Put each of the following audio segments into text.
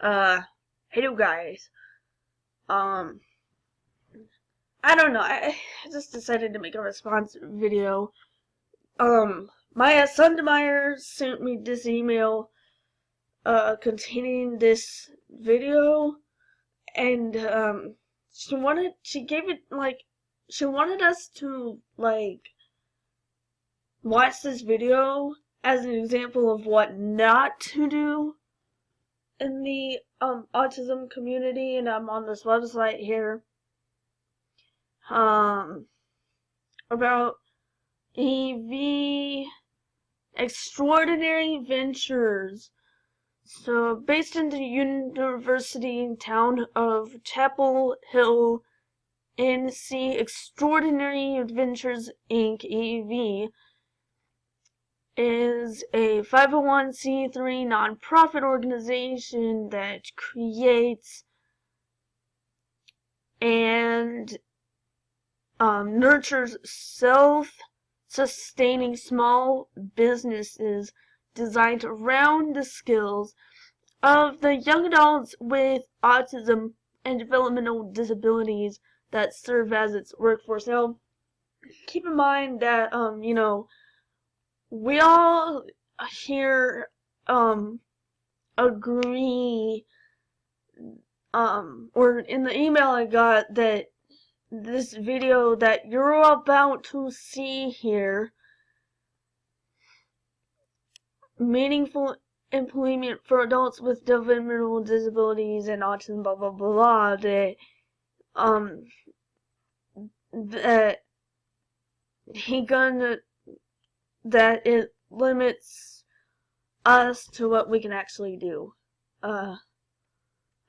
Hey you guys. Um, I don't know. I just decided to make a response video. My son Meyer sent me this email, containing this video, and, she wanted us to, watch this video as an example of what not to do in the, autism community, and I'm on this website here. About EV Extraordinary Ventures. So, based in the university town of Chapel Hill, NC, Extraordinary Adventures Inc. EV is a 501c3 nonprofit organization that creates and nurtures self-sustaining small businesses designed around the skills of the young adults with autism and developmental disabilities that serve as its workforce. Now, keep in mind that, we all here, agree, or in the email I got, that this video that you're about to see here, meaningful employment for adults with developmental disabilities and autism, blah blah blah, that that it limits us to what we can actually do. I'm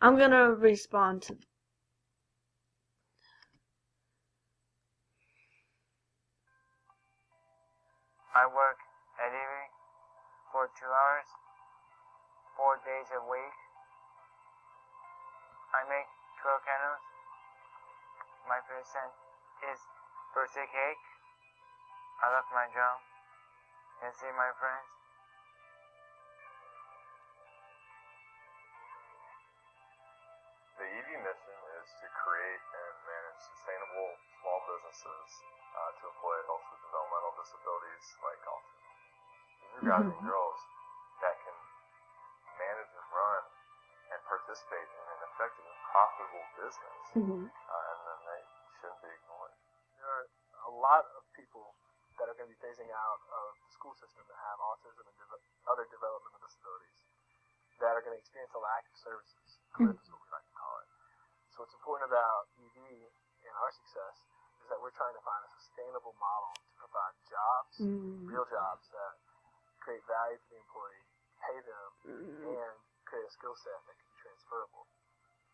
gonna respond to. I work at EV for 2 hours, 4 days a week. I make 12 candles. My percent is birthday cake. I love my job and see my friends. The EV mission is to create and manage sustainable small businesses to employ adults with developmental disabilities like autism. These are guys and girls that can manage and run and participate in an effective and profitable business, and then they shouldn't be ignored. There are a lot of people that are going to be phasing out of the school system that have autism and other developmental disabilities that are going to experience a lack of services. CLIP is what we like to call it. So what's important about EV and our success is that we're trying to find a sustainable model to provide jobs, real jobs that create value for the employee, pay them, and create a skill set that can be transferable.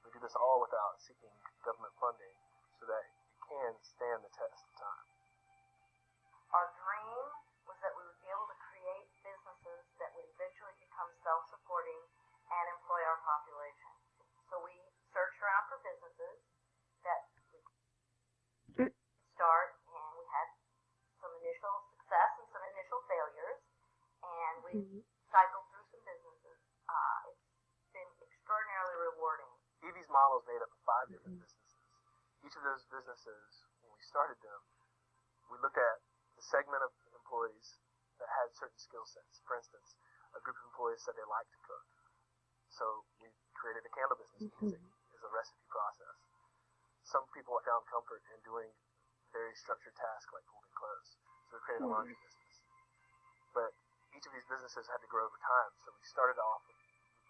We do this all without seeking government funding so that it can stand the test of time. Our dream was that we would be able to create businesses that would eventually become self-supporting and employ our population. So we searched around for businesses that we could start, and we had some initial success and some initial failures, and we cycled through some businesses. It's been extraordinarily rewarding. EV's model is made up of 5 different businesses. Each of those businesses, when we started them, we looked at the segment of employees that had certain skill sets. For instance, a group of employees said they liked to cook. So we created a candle business because it is a recipe process. Some people found comfort in doing very structured tasks like folding clothes. So we created a laundry business. But each of these businesses had to grow over time. So we started off with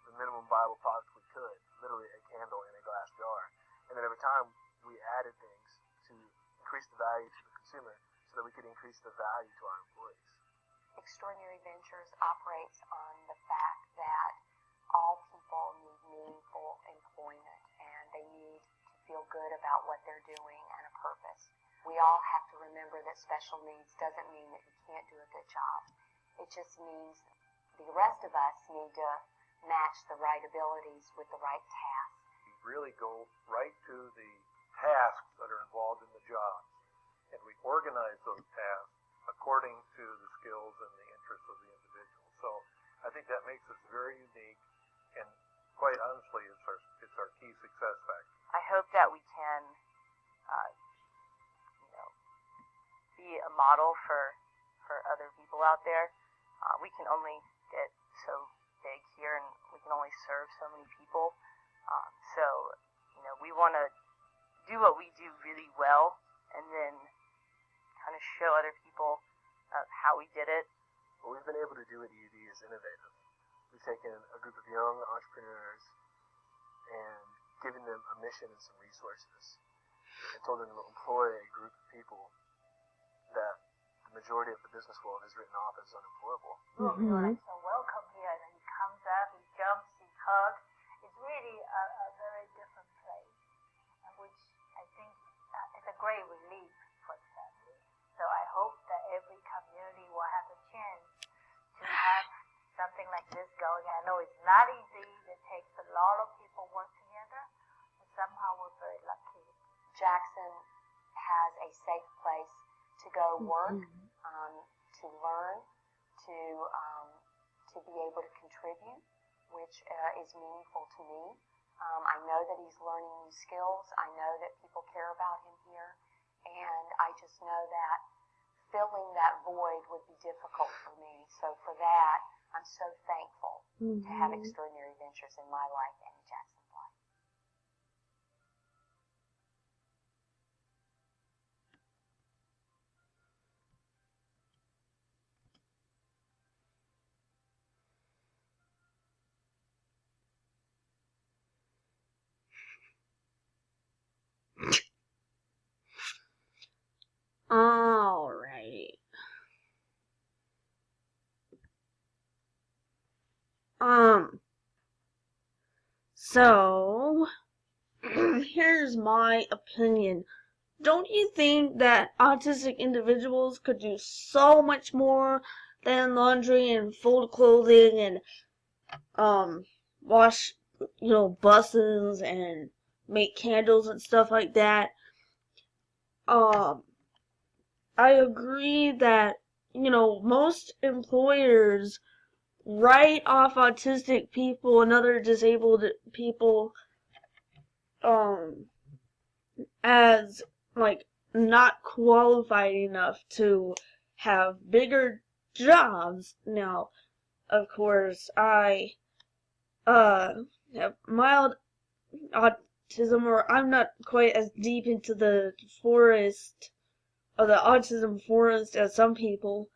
the minimum viable product we could, literally a candle in a glass jar. And then over time, we added things to increase the value to the consumer so that we could increase the value to our employees. Extraordinary Ventures operates on the fact that all people need meaningful employment and they need to feel good about what they're doing and a purpose. We all have to remember that special needs doesn't mean that you can't do a good job. It just means the rest of us need to match the right abilities with the right tasks. We really go right to the tasks that are involved in the job, and we organize those tasks according to the skills and the interests of the individual. So I think that makes us very unique, and quite honestly, for other people out there. We can only get so big here, and we can only serve so many people. So, we want to do what we do really well, and then kind of show other people how we did it. What we've been able to do at EUD is innovative. We've taken a group of young entrepreneurs and given them a mission and some resources, and told them to employ a group of people that the majority of the business world has written off as unemployable. So welcome here, and he comes up, he jumps, he hugs. It's really a very different place, which I think is a great relief for the family. So I hope that every community will have a chance to have something like this going. I know it's not easy. It takes a lot of people work together, but somehow we're very lucky. Jackson has a safe place to go work, to learn, to be able to contribute, which is meaningful to me. I know that he's learning new skills. I know that people care about him here, and I just know that filling that void would be difficult for me. So for that, I'm so thankful to have Extraordinary Ventures in my life and in Jackson's life. All right. So here's my opinion. Don't you think that autistic individuals could do so much more than laundry and fold clothing and wash, buses and make candles and stuff like that? I agree that, most employers write off autistic people and other disabled people as not qualified enough to have bigger jobs. Now, of course, I have mild autism, or I'm not quite as deep into the autism forest as some people.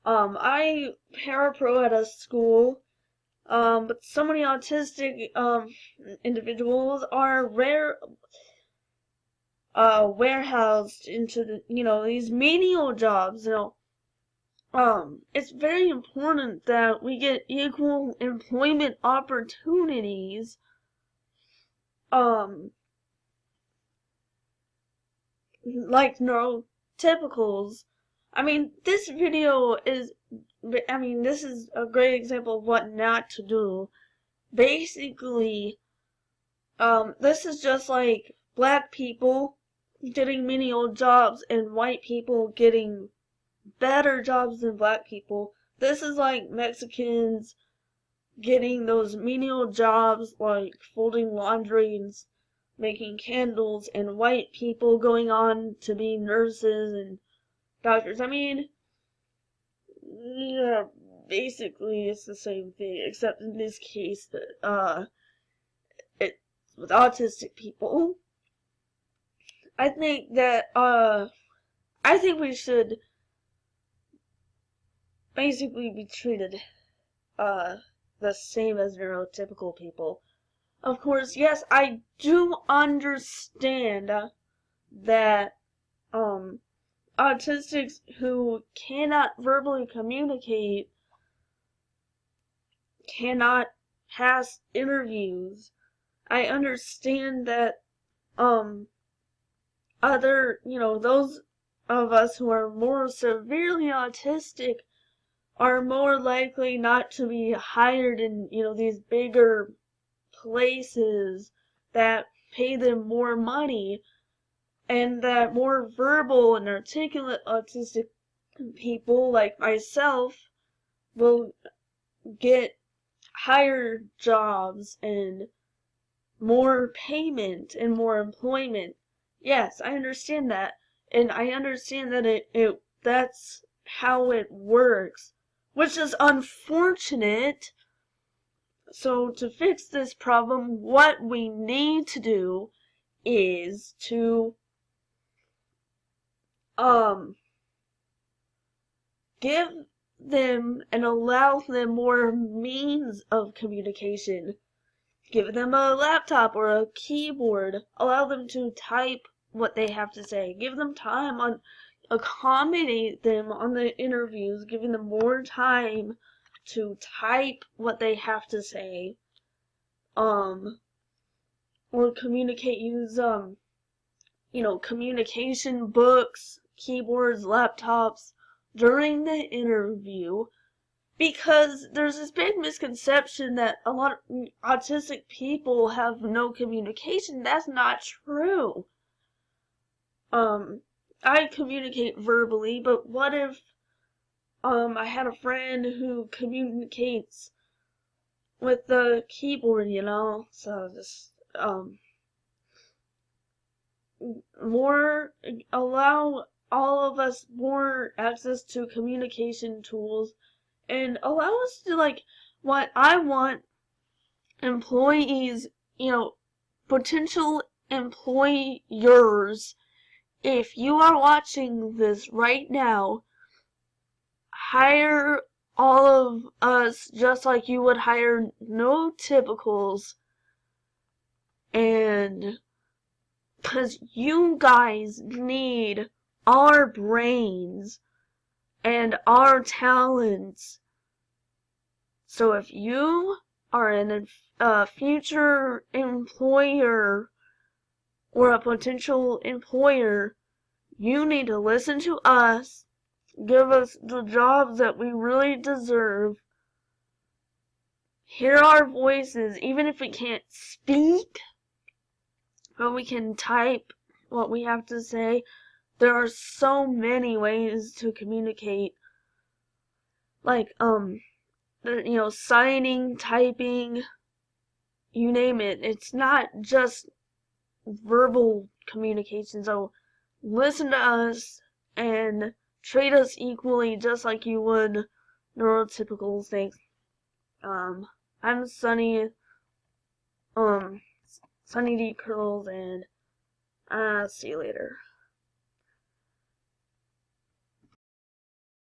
I parapro at a school, but so many autistic individuals are warehoused into these menial jobs. It's very important that we get equal employment opportunities. Like neurotypicals. This is a great example of what not to do. Basically, this is just like black people getting menial jobs and white people getting better jobs than black people. This is like Mexicans getting those menial jobs like folding laundry and making candles, and white people going on to be nurses and doctors. Yeah, basically it's the same thing, except in this case that it's with autistic people. I think we should basically be treated the same as neurotypical people. Of course, yes, I do understand that autistics who cannot verbally communicate cannot pass interviews. I understand that those of us who are more severely autistic are more likely not to be hired in these bigger places that pay them more money, and that more verbal and articulate autistic people like myself will get higher jobs and more payment and more employment. Yes, I understand that, and I understand that it that's how it works, which is unfortunate. So to fix this problem, what we need to do is to give them and allow them more means of communication. Give them a laptop or a keyboard. Allow them to type what they have to say. Give them time on, accommodate them on the interviews, giving them more time to type what they have to say. Or communicate, use, communication books, keyboards, laptops during the interview. Because there's this big misconception that a lot of autistic people have no communication. That's not true. I communicate verbally, but what if I had a friend who communicates with the keyboard, So just allow all of us more access to communication tools. And allow us to, what I want employees, potential employers, if you are watching this right now, hire all of us just like you would hire no typicals. And because you guys need our brains and our talents. So if you are a future employer or a potential employer, you need to listen to us, give us the jobs that we really deserve, hear our voices, even if we can't speak, but we can type what we have to say. There are so many ways to communicate, signing, typing, you name it. It's not just verbal communication. So listen to us and treat us equally, just like you would neurotypical things. I'm Sunny, Sunny D Curls, and see you later.